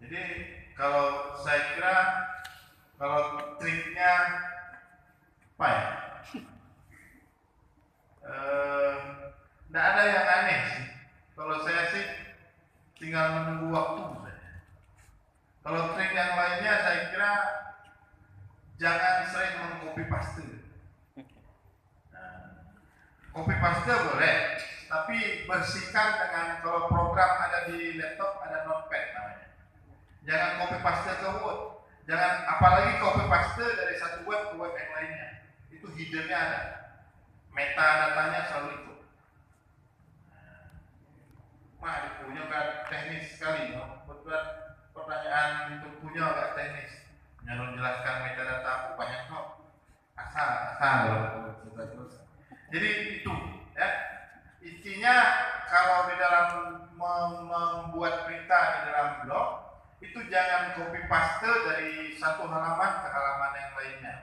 Jadi kalau saya kira kalau triknya apa ya? Nggak ada yang aneh sih. Kalau saya sih tinggal menunggu waktu saja. Kalau trik yang lainnya saya kira jangan sering mengcopy paste. Copy paste boleh, tapi bersihkan dengan, kalau program ada di laptop ada notepad namanya. Jangan copy paste ke Word. Jangan, apalagi copy paste dari satu web ke web yang lainnya. Itu hiddennya ada. Metadatanya selalu itu. Wah, punya agak teknis sekali, no? Buat pertanyaan itu punya agak teknis. Jangan jelaskan metadata aku banyak kok. Asal terus. Jadi itu, ya. Intinya kalau di dalam membuat berita di dalam blog itu jangan copy paste dari satu halaman ke halaman yang lainnya.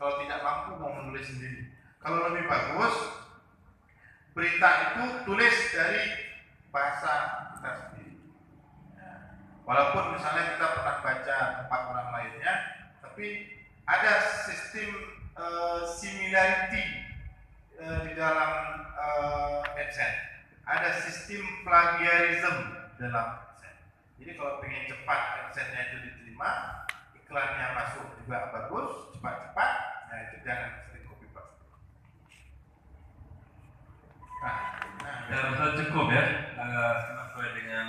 Kalau tidak mampu mau menulis sendiri. Kalau lebih bagus berita itu tulis dari bahasa kita sendiri. Ya. Walaupun misalnya kita pernah baca tempat orang lainnya, tapi ada sistem similarity di dalam AdSense. Ada sistem plagiarism dalam AdSense. Jadi kalau pengen cepat AdSense-nya itu diterima, iklannya masuk juga bagus, cepat-cepat, nah itu jangan sering copy paste. Saya rasa cukup ya, sesuai dengan